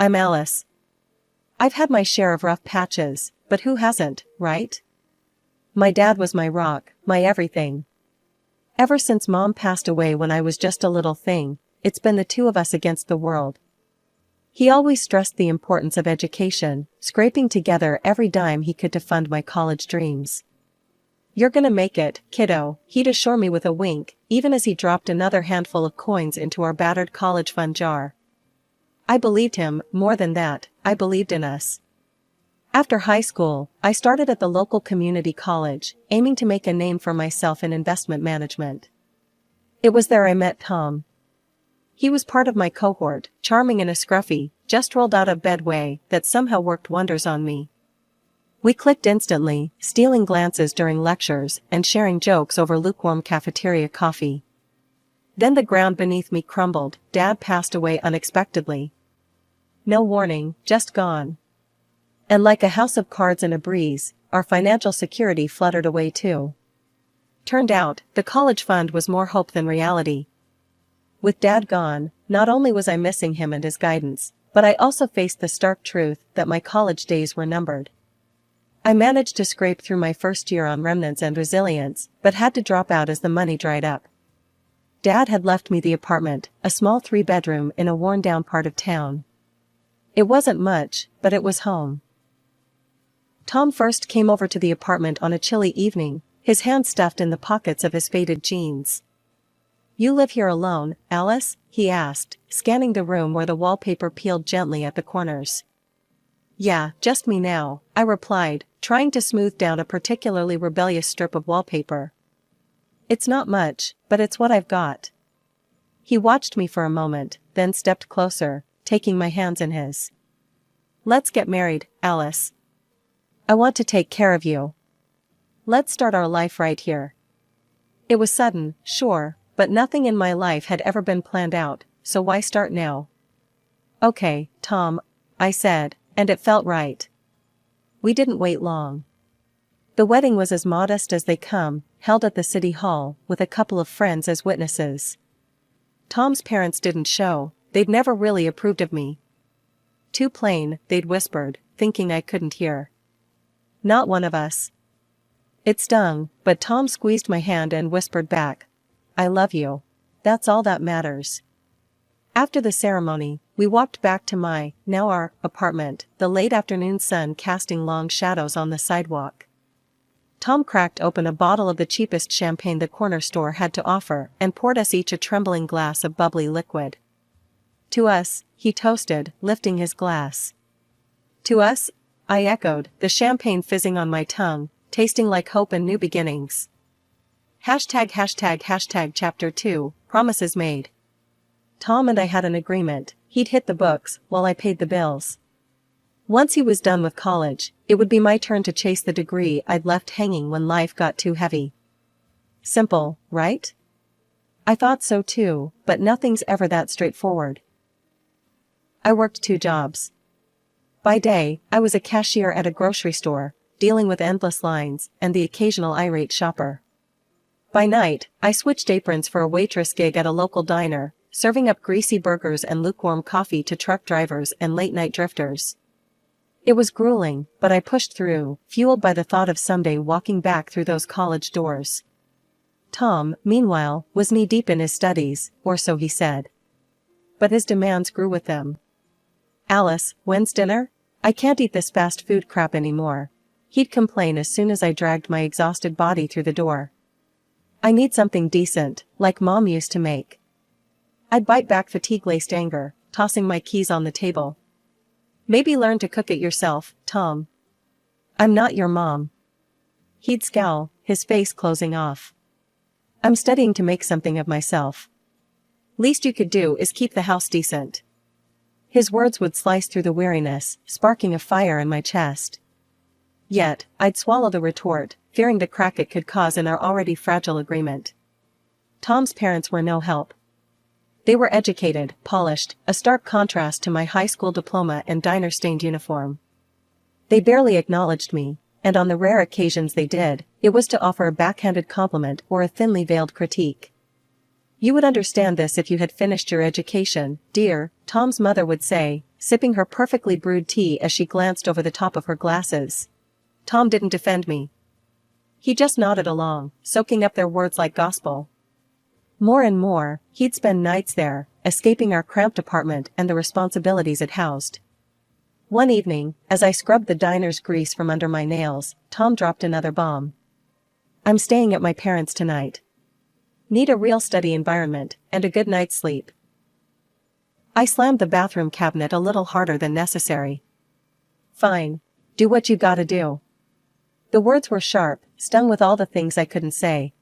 I'm Alice. I've had my share of rough patches, but who hasn't, right? My dad was my rock, my everything. Ever since Mom passed away when I was just a little thing, it's been the two of us against the world. He always stressed the importance of education, scraping together every dime he could to fund my college dreams. "You're gonna make it, kiddo," he'd assure me with a wink, even as he dropped another handful of coins into our battered college fund jar. I believed him. More than that, I believed in us. After high school, I started at the local community college, aiming to make a name for myself in investment management. It was there I met Tom. He was part of my cohort, charming in a scruffy, just rolled out of bed way that somehow worked wonders on me. We clicked instantly, stealing glances during lectures and sharing jokes over lukewarm cafeteria coffee. Then the ground beneath me crumbled. Dad passed away unexpectedly. No warning, just gone. And like a house of cards in a breeze, our financial security fluttered away too. Turned out, the college fund was more hope than reality. With Dad gone, not only was I missing him and his guidance, but I also faced the stark truth that my college days were numbered. I managed to scrape through my first year on remnants and resilience, but had to drop out as the money dried up. Dad had left me the apartment, a small 3-bedroom in a worn-down part of town. It wasn't much, but it was home. Tom first came over to the apartment on a chilly evening, his hands stuffed in the pockets of his faded jeans. "You live here alone, Alice?" he asked, scanning the room where the wallpaper peeled gently at the corners. "Yeah, just me now," I replied, trying to smooth down a particularly rebellious strip of wallpaper. "It's not much, but it's what I've got." He watched me for a moment, then stepped closer, taking my hands in his. "Let's get married, Alice. I want to take care of you. Let's start our life right here." It was sudden, sure, but nothing in my life had ever been planned out, so why start now? "Okay, Tom," I said, and it felt right. We didn't wait long. The wedding was as modest as they come, held at the city hall, with a couple of friends as witnesses. Tom's parents didn't show, they'd never really approved of me. "Too plain," they'd whispered, thinking I couldn't hear. "Not one of us." It stung, but Tom squeezed my hand and whispered back, "I love you. That's all that matters." After the ceremony, we walked back to now our apartment, the late afternoon sun casting long shadows on the sidewalk. Tom cracked open a bottle of the cheapest champagne the corner store had to offer and poured us each a trembling glass of bubbly liquid. "To us," he toasted, lifting his glass. "To us," I echoed, the champagne fizzing on my tongue, tasting like hope and new beginnings. #### Chapter 2, Promises Made. Tom and I had an agreement. He'd hit the books, while I paid the bills. Once he was done with college, it would be my turn to chase the degree I'd left hanging when life got too heavy. Simple, right? I thought so too, but nothing's ever that straightforward. I worked 2 jobs. By day, I was a cashier at a grocery store, dealing with endless lines and the occasional irate shopper. By night, I switched aprons for a waitress gig at a local diner, serving up greasy burgers and lukewarm coffee to truck drivers and late-night drifters. It was grueling, but I pushed through, fueled by the thought of someday walking back through those college doors. Tom, meanwhile, was knee-deep in his studies, or so he said. But his demands grew with them. "Alice, when's dinner? I can't eat this fast food crap anymore," he'd complain as soon as I dragged my exhausted body through the door. "I need something decent, like Mom used to make." I'd bite back fatigue-laced anger, tossing my keys on the table. "Maybe learn to cook it yourself, Tom." "I'm not your mom." He'd scowl, his face closing off. "I'm studying to make something of myself. Least you could do is keep the house decent." His words would slice through the weariness, sparking a fire in my chest. Yet, I'd swallow the retort, fearing the crack it could cause in our already fragile agreement. Tom's parents were no help. They were educated, polished, a stark contrast to my high school diploma and diner-stained uniform. They barely acknowledged me, and on the rare occasions they did, it was to offer a backhanded compliment or a thinly veiled critique. "You would understand this if you had finished your education, dear," Tom's mother would say, sipping her perfectly brewed tea as she glanced over the top of her glasses. Tom didn't defend me. He just nodded along, soaking up their words like gospel. More and more, he'd spend nights there, escaping our cramped apartment and the responsibilities it housed. One evening, as I scrubbed the diner's grease from under my nails, Tom dropped another bomb. I'm staying at my parents' tonight. Need a real study environment, and a good night's sleep. I slammed the bathroom cabinet a little harder than necessary. Fine. Do what you gotta do. The words were sharp, stung with all the things I couldn't say.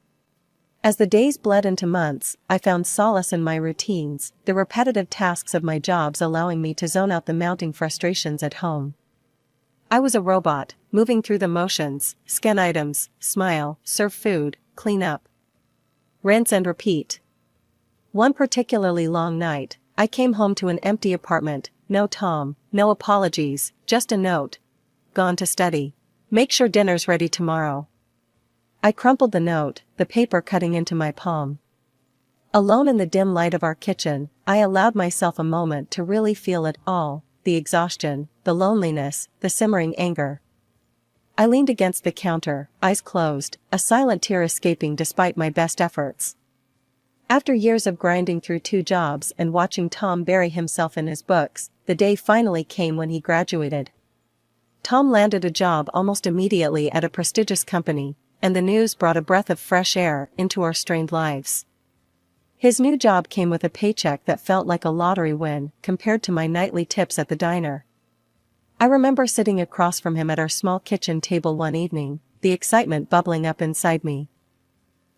As the days bled into months, I found solace in my routines, the repetitive tasks of my jobs allowing me to zone out the mounting frustrations at home. I was a robot, moving through the motions, scan items, smile, serve food, clean up. Rinse and repeat. One particularly long night, I came home to an empty apartment, no Tom, no apologies, just a note. Gone to study. Make sure dinner's ready tomorrow. I crumpled the note, the paper cutting into my palm. Alone in the dim light of our kitchen, I allowed myself a moment to really feel it all, the exhaustion, the loneliness, the simmering anger. I leaned against the counter, eyes closed, a silent tear escaping despite my best efforts. After years of grinding through 2 jobs and watching Tom bury himself in his books, the day finally came when he graduated. Tom landed a job almost immediately at a prestigious company, and the news brought a breath of fresh air into our strained lives. His new job came with a paycheck that felt like a lottery win compared to my nightly tips at the diner. I remember sitting across from him at our small kitchen table one evening, the excitement bubbling up inside me.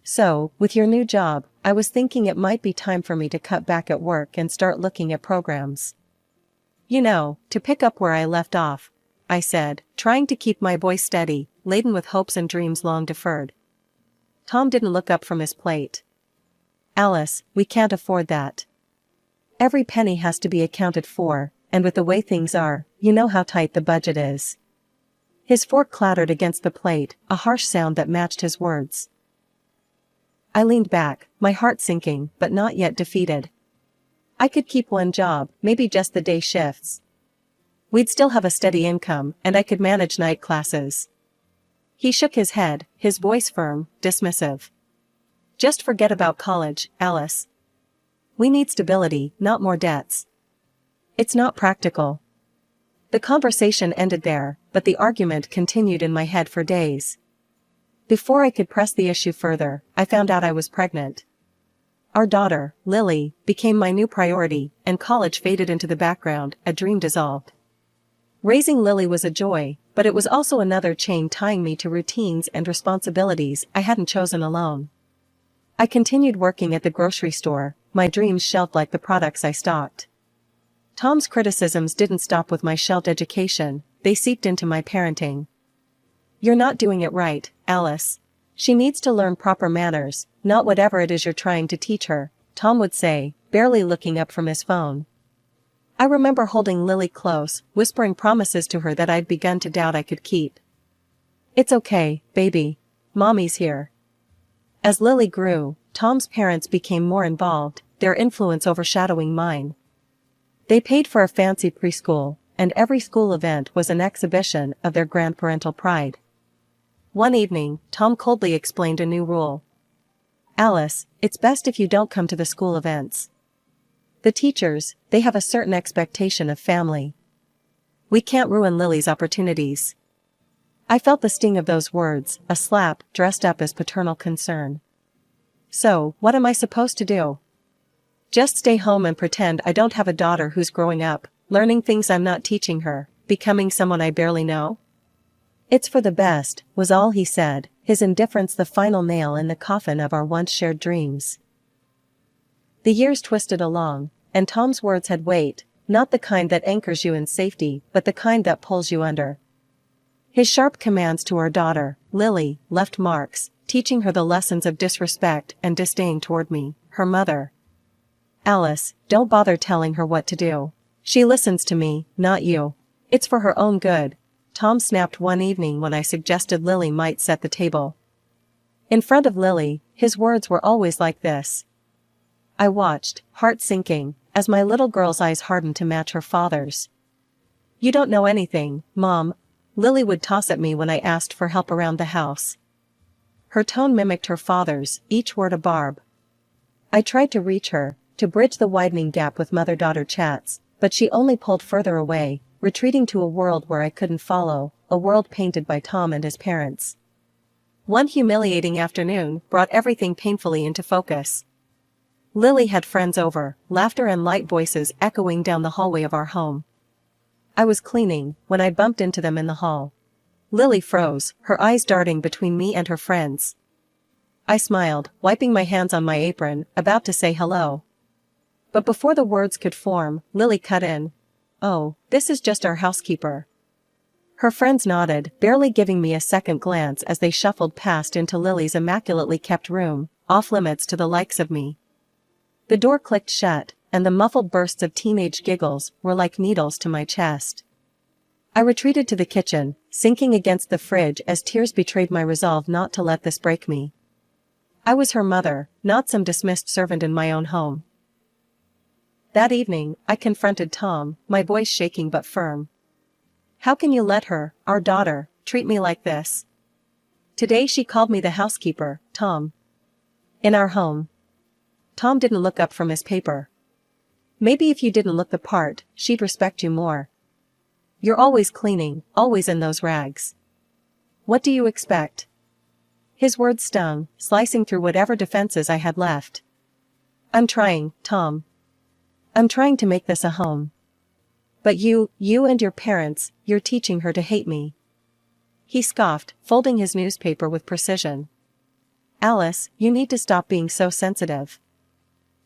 So, with your new job, I was thinking it might be time for me to cut back at work and start looking at programs. You know, to pick up where I left off, I said, trying to keep my voice steady, laden with hopes and dreams long deferred. Tom didn't look up from his plate. Alice, we can't afford that. Every penny has to be accounted for, and with the way things are, you know how tight the budget is. His fork clattered against the plate, a harsh sound that matched his words. I leaned back, my heart sinking, but not yet defeated. I could keep one job, maybe just the day shifts. We'd still have a steady income, and I could manage night classes. He shook his head, his voice firm, dismissive. Just forget about college, Alice. We need stability, not more debts. It's not practical. The conversation ended there, but the argument continued in my head for days. Before I could press the issue further, I found out I was pregnant. Our daughter, Lily, became my new priority, and college faded into the background, a dream dissolved. Raising Lily was a joy, but it was also another chain tying me to routines and responsibilities I hadn't chosen alone. I continued working at the grocery store, my dreams shelved like the products I stocked. Tom's criticisms didn't stop with my shelved education, they seeped into my parenting. You're not doing it right, Alice. She needs to learn proper manners, not whatever it is you're trying to teach her, Tom would say, barely looking up from his phone. I remember holding Lily close, whispering promises to her that I'd begun to doubt I could keep. It's okay, baby. Mommy's here. As Lily grew, Tom's parents became more involved, their influence overshadowing mine. They paid for a fancy preschool, and every school event was an exhibition of their grandparental pride. One evening, Tom coldly explained a new rule. Alice, it's best if you don't come to the school events. The teachers, they have a certain expectation of family. We can't ruin Lily's opportunities. I felt the sting of those words, a slap dressed up as paternal concern. So, what am I supposed to do? Just stay home and pretend I don't have a daughter who's growing up, learning things I'm not teaching her, becoming someone I barely know? It's for the best, was all he said, his indifference the final nail in the coffin of our once shared dreams. The years twisted along, and Tom's words had weight, not the kind that anchors you in safety, but the kind that pulls you under. His sharp commands to our daughter, Lily, left marks, teaching her the lessons of disrespect and disdain toward me, her mother. Alice, don't bother telling her what to do. She listens to me, not you. It's for her own good, Tom snapped one evening when I suggested Lily might set the table. In front of Lily, his words were always like this. I watched, heart sinking, as my little girl's eyes hardened to match her father's. "You don't know anything, Mom," Lily would toss at me when I asked for help around the house. Her tone mimicked her father's, each word a barb. I tried to reach her, to bridge the widening gap with mother-daughter chats, but she only pulled further away, retreating to a world where I couldn't follow, a world painted by Tom and his parents. One humiliating afternoon brought everything painfully into focus. Lily had friends over, laughter and light voices echoing down the hallway of our home. I was cleaning when I bumped into them in the hall. Lily froze, her eyes darting between me and her friends. I smiled, wiping my hands on my apron, about to say hello. But before the words could form, Lily cut in. "Oh, this is just our housekeeper." Her friends nodded, barely giving me a second glance as they shuffled past into Lily's immaculately kept room, off limits to the likes of me. The door clicked shut, and the muffled bursts of teenage giggles were like needles to my chest. I retreated to the kitchen, sinking against the fridge as tears betrayed my resolve not to let this break me. I was her mother, not some dismissed servant in my own home. That evening, I confronted Tom, my voice shaking but firm. "How can you let her, our daughter, treat me like this?" Today she called me the housekeeper, Tom. In our home. Tom didn't look up from his paper. "Maybe if you didn't look the part, she'd respect you more. You're always cleaning, always in those rags. What do you expect?" His words stung, slicing through whatever defenses I had left. "I'm trying, Tom. I'm trying to make this a home. But you and your parents, you're teaching her to hate me." He scoffed, folding his newspaper with precision. "Alice, you need to stop being so sensitive.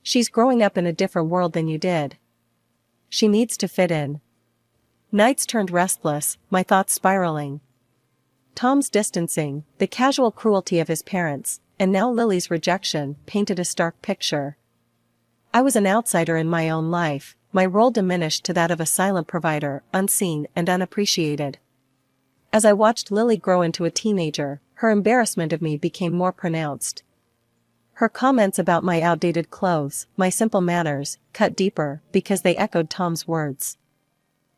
She's growing up in a different world than you did. She needs to fit in." Nights turned restless, my thoughts spiraling. Tom's distancing, the casual cruelty of his parents, and now Lily's rejection, painted a stark picture. I was an outsider in my own life, my role diminished to that of a silent provider, unseen and unappreciated. As I watched Lily grow into a teenager, her embarrassment of me became more pronounced. Her comments about my outdated clothes, my simple manners, cut deeper, because they echoed Tom's words.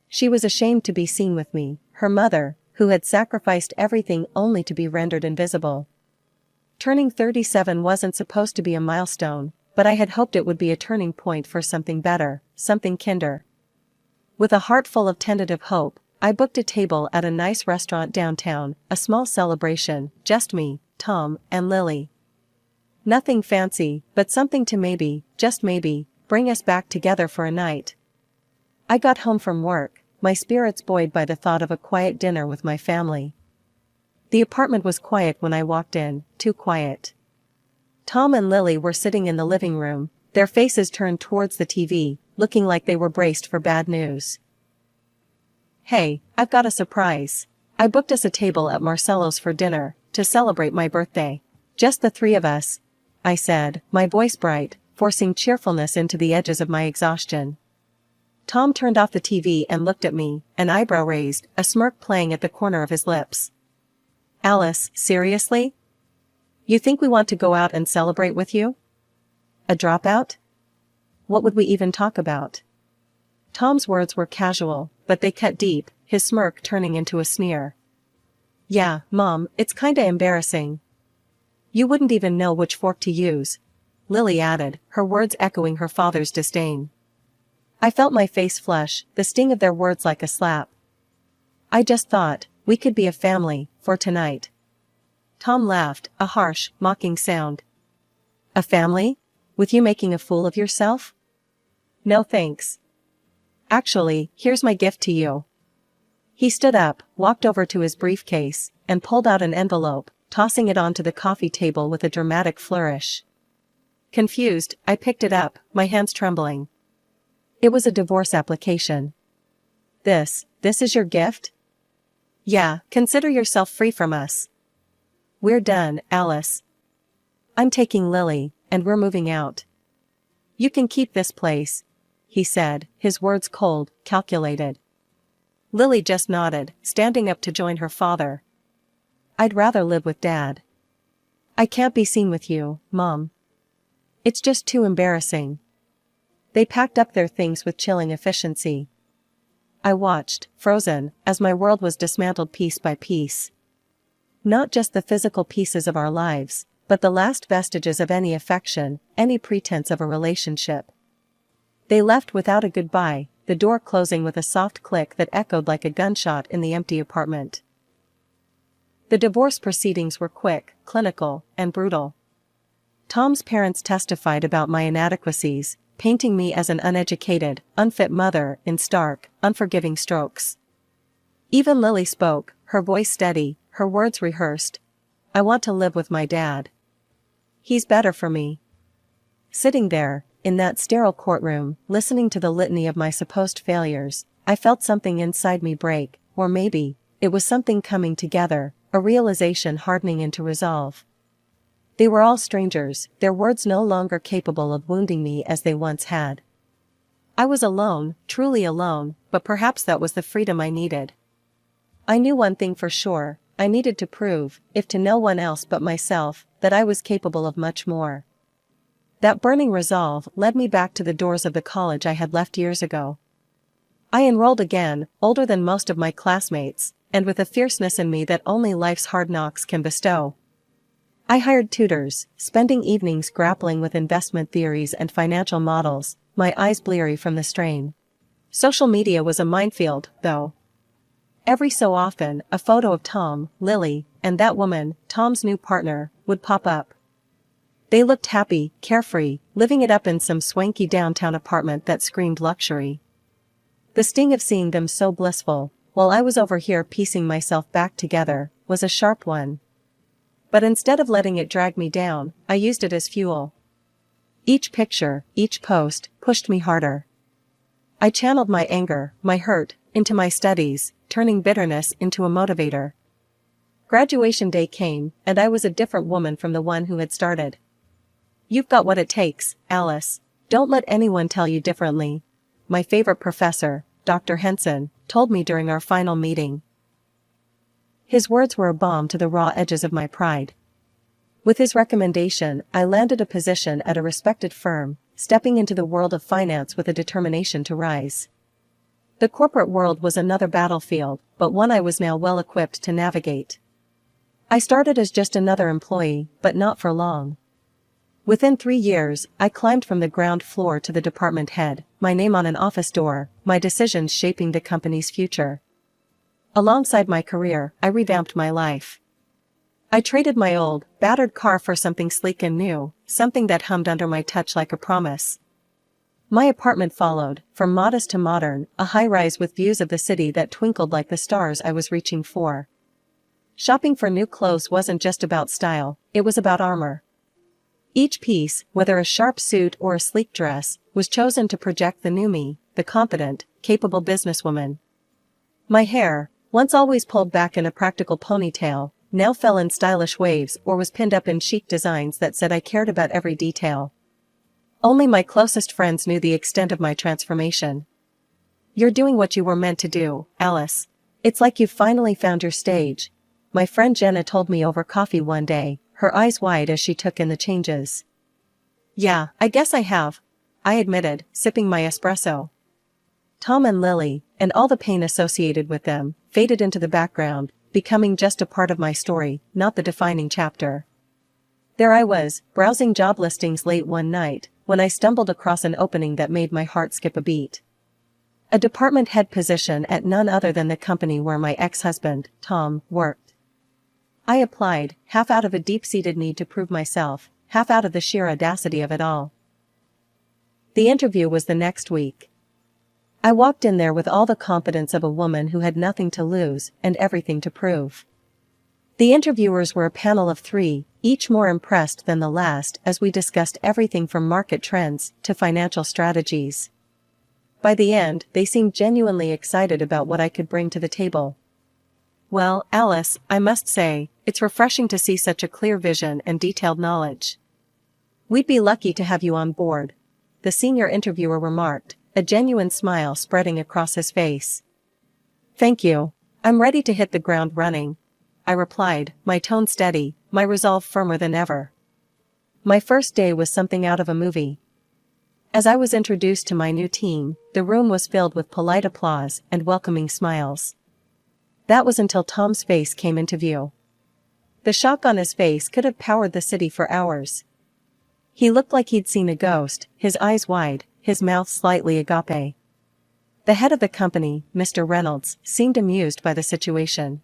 She was ashamed to be seen with me, her mother, who had sacrificed everything only to be rendered invisible. Turning 37 wasn't supposed to be a milestone, but I had hoped it would be a turning point for something better, something kinder. With a heart full of tentative hope, I booked a table at a nice restaurant downtown, a small celebration, just me, Tom, and Lily. Nothing fancy, but something to maybe, just maybe, bring us back together for a night. I got home from work, my spirits buoyed by the thought of a quiet dinner with my family. The apartment was quiet when I walked in, too quiet. Tom and Lily were sitting in the living room, their faces turned towards the TV, looking like they were braced for bad news. "Hey, I've got a surprise. I booked us a table at Marcello's for dinner, to celebrate my birthday. Just the three of us," I said, my voice bright, forcing cheerfulness into the edges of my exhaustion. Tom turned off the TV and looked at me, an eyebrow raised, a smirk playing at the corner of his lips. "Alice, seriously? You think we want to go out and celebrate with you? A dropout? What would we even talk about?" Tom's words were casual, but they cut deep, his smirk turning into a sneer. "Yeah, Mom, it's kinda embarrassing. You wouldn't even know which fork to use," Lily added, her words echoing her father's disdain. I felt my face flush, the sting of their words like a slap. "I just thought, we could be a family, for tonight." Tom laughed, a harsh, mocking sound. "A family? With you making a fool of yourself? No thanks. Actually, here's my gift to you." He stood up, walked over to his briefcase, and pulled out an envelope, tossing it onto the coffee table with a dramatic flourish. Confused, I picked it up, my hands trembling. It was a divorce application. This is your gift?" "Yeah, consider yourself free from us. We're done, Alice. I'm taking Lily, and we're moving out. You can keep this place," he said, his words cold, calculated. Lily just nodded, standing up to join her father. "I'd rather live with Dad." "I can't be seen with you, Mom. It's just too embarrassing." They packed up their things with chilling efficiency. I watched, frozen, as my world was dismantled piece by piece. Not just the physical pieces of our lives, but the last vestiges of any affection, any pretense of a relationship. They left without a goodbye, the door closing with a soft click that echoed like a gunshot in the empty apartment. The divorce proceedings were quick, clinical, and brutal. Tom's parents testified about my inadequacies, painting me as an uneducated, unfit mother in stark, unforgiving strokes. Even Lily spoke, her voice steady, her words rehearsed. I want to live with my dad. He's better for me. Sitting there, in that sterile courtroom, listening to the litany of my supposed failures, I felt something inside me break, or maybe, it was something coming together, a realization hardening into resolve. They were all strangers, their words no longer capable of wounding me as they once had. I was alone, truly alone, but perhaps that was the freedom I needed. I knew one thing for sure, I needed to prove, if to no one else but myself, that I was capable of much more. That burning resolve led me back to the doors of the college I had left years ago. I enrolled again, older than most of my classmates, and with a fierceness in me that only life's hard knocks can bestow. I hired tutors, spending evenings grappling with investment theories and financial models, my eyes bleary from the strain. Social media was a minefield, though. Every so often, a photo of Tom, Lily, and that woman, Tom's new partner, would pop up. They looked happy, carefree, living it up in some swanky downtown apartment that screamed luxury. The sting of seeing them so blissful, while I was over here piecing myself back together, was a sharp one. But instead of letting it drag me down, I used it as fuel. Each picture, each post, pushed me harder. I channeled my anger, my hurt, into my studies, turning bitterness into a motivator. Graduation day came, and I was a different woman from the one who had started. You've got what it takes, Alice. Don't let anyone tell you differently. My favorite professor, Dr. Henson, told me during our final meeting. His words were a balm to the raw edges of my pride. With his recommendation, I landed a position at a respected firm, stepping into the world of finance with a determination to rise. The corporate world was another battlefield, but one I was now well equipped to navigate. I started as just another employee, but not for long. Within 3 years, I climbed from the ground floor to the department head, my name on an office door, my decisions shaping the company's future. Alongside my career, I revamped my life. I traded my old, battered car for something sleek and new, something that hummed under my touch like a promise. My apartment followed, from modest to modern, a high-rise with views of the city that twinkled like the stars I was reaching for. Shopping for new clothes wasn't just about style, it was about armor. Each piece, whether a sharp suit or a sleek dress, was chosen to project the new me, the confident, capable businesswoman. My hair, once always pulled back in a practical ponytail, now fell in stylish waves or was pinned up in chic designs that said I cared about every detail. Only my closest friends knew the extent of my transformation. You're doing what you were meant to do, Alice. It's like you've finally found your stage. My friend Jenna told me over coffee one day, her eyes wide as she took in the changes. Yeah, I guess I have, I admitted, sipping my espresso. Tom and Lily, and all the pain associated with them, faded into the background, becoming just a part of my story, not the defining chapter. There I was, browsing job listings late one night, when I stumbled across an opening that made my heart skip a beat. A department head position at none other than the company where my ex-husband, Tom, worked. I applied, half out of a deep-seated need to prove myself, half out of the sheer audacity of it all. The interview was the next week. I walked in there with all the confidence of a woman who had nothing to lose and everything to prove. The interviewers were a panel of 3, each more impressed than the last as we discussed everything from market trends to financial strategies. By the end, they seemed genuinely excited about what I could bring to the table. Well, Alice, I must say, it's refreshing to see such a clear vision and detailed knowledge. We'd be lucky to have you on board, the senior interviewer remarked, a genuine smile spreading across his face. Thank you. I'm ready to hit the ground running, I replied, my tone steady, my resolve firmer than ever. My first day was something out of a movie. As I was introduced to my new team, the room was filled with polite applause and welcoming smiles. That was until Tom's face came into view. The shock on his face could have powered the city for hours. He looked like he'd seen a ghost, his eyes wide, his mouth slightly agape. The head of the company, Mr. Reynolds, seemed amused by the situation.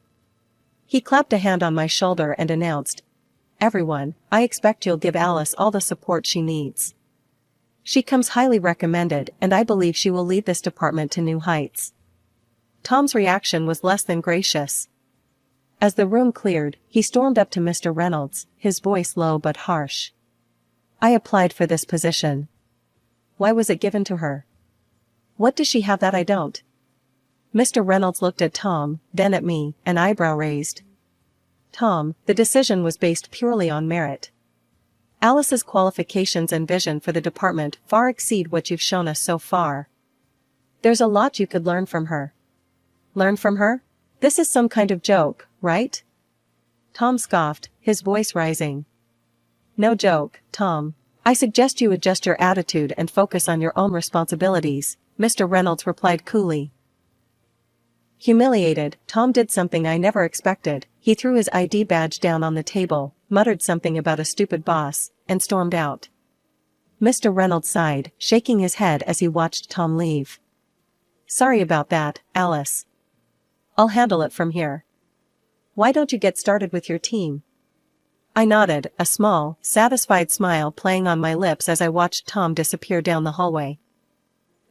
He clapped a hand on my shoulder and announced, "Everyone, I expect you'll give Alice all the support she needs. She comes highly recommended and I believe she will lead this department to new heights." Tom's reaction was less than gracious. As the room cleared, he stormed up to Mr. Reynolds, his voice low but harsh. "I applied for this position. Why was it given to her? What does she have that I don't?" Mr. Reynolds looked at Tom, then at me, an eyebrow raised. "Tom, the decision was based purely on merit. Alice's qualifications and vision for the department far exceed what you've shown us so far. There's a lot you could learn from her." "Learn from her? This is some kind of joke, right?" Tom scoffed, his voice rising. "No joke, Tom. I suggest you adjust your attitude and focus on your own responsibilities," Mr. Reynolds replied coolly. Humiliated, Tom did something I never expected. He threw his ID badge down on the table, muttered something about a stupid boss, and stormed out. Mr. Reynolds sighed, shaking his head as he watched Tom leave. "Sorry about that, Alice. I'll handle it from here. Why don't you get started with your team?" I nodded, a small, satisfied smile playing on my lips as I watched Tom disappear down the hallway.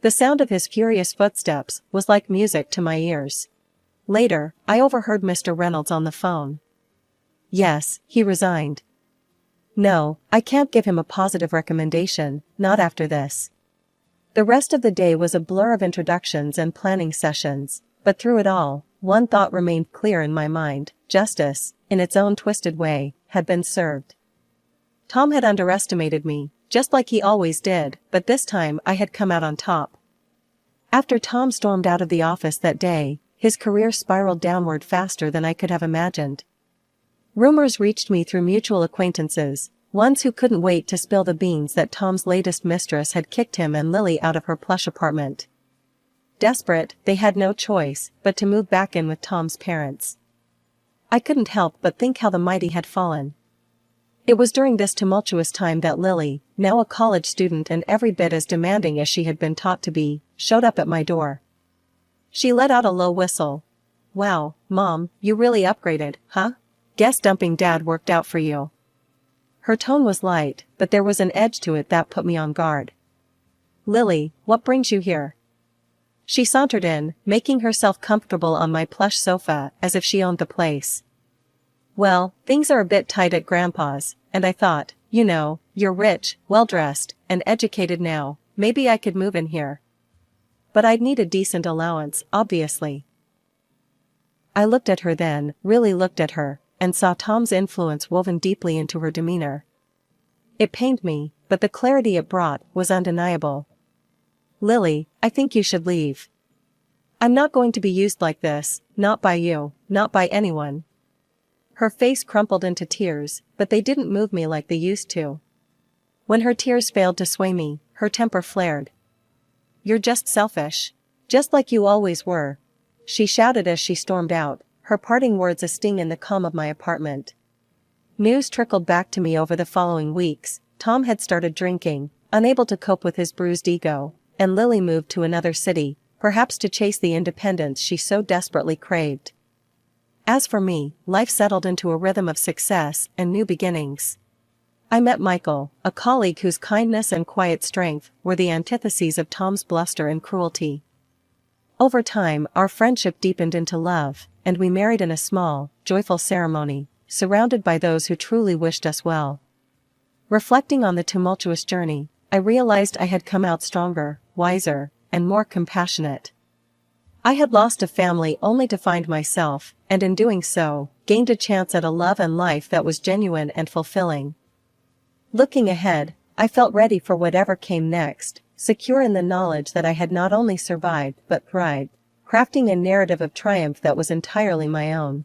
The sound of his furious footsteps was like music to my ears. Later, I overheard Mr. Reynolds on the phone. "Yes, he resigned. No, I can't give him a positive recommendation, not after this." The rest of the day was a blur of introductions and planning sessions, but through it all, one thought remained clear in my mind: justice, in its own twisted way, had been served. Tom had underestimated me, just like he always did, but this time I had come out on top. After Tom stormed out of the office that day, his career spiraled downward faster than I could have imagined. Rumors reached me through mutual acquaintances, ones who couldn't wait to spill the beans that Tom's latest mistress had kicked him and Lily out of her plush apartment. Desperate, they had no choice but to move back in with Tom's parents. I couldn't help but think how the mighty had fallen. It was during this tumultuous time that Lily, now a college student and every bit as demanding as she had been taught to be, showed up at my door. She let out a low whistle. "Wow, Mom, you really upgraded, huh? Guess dumping Dad worked out for you." Her tone was light, but there was an edge to it that put me on guard. "Lily, what brings you here?" She sauntered in, making herself comfortable on my plush sofa as if she owned the place. "Well, things are a bit tight at Grandpa's, and I thought, you know, you're rich, well-dressed, and educated now, maybe I could move in here. But I'd need a decent allowance, obviously." I looked at her then, really looked at her, and saw Tom's influence woven deeply into her demeanor. It pained me, but the clarity it brought was undeniable. "Lily, I think you should leave. I'm not going to be used like this, not by you, not by anyone." Her face crumpled into tears, but they didn't move me like they used to. When her tears failed to sway me, her temper flared. "You're just selfish. Just like you always were," she shouted as she stormed out, her parting words a sting in the calm of my apartment. News trickled back to me over the following weeks. Tom had started drinking, unable to cope with his bruised ego, and Lily moved to another city, perhaps to chase the independence she so desperately craved. As for me, life settled into a rhythm of success and new beginnings. I met Michael, a colleague whose kindness and quiet strength were the antitheses of Tom's bluster and cruelty. Over time, our friendship deepened into love, and we married in a small, joyful ceremony, surrounded by those who truly wished us well. Reflecting on the tumultuous journey, I realized I had come out stronger, wiser, and more compassionate. I had lost a family only to find myself, and in doing so, gained a chance at a love and life that was genuine and fulfilling. Looking ahead, I felt ready for whatever came next, secure in the knowledge that I had not only survived but thrived, crafting a narrative of triumph that was entirely my own.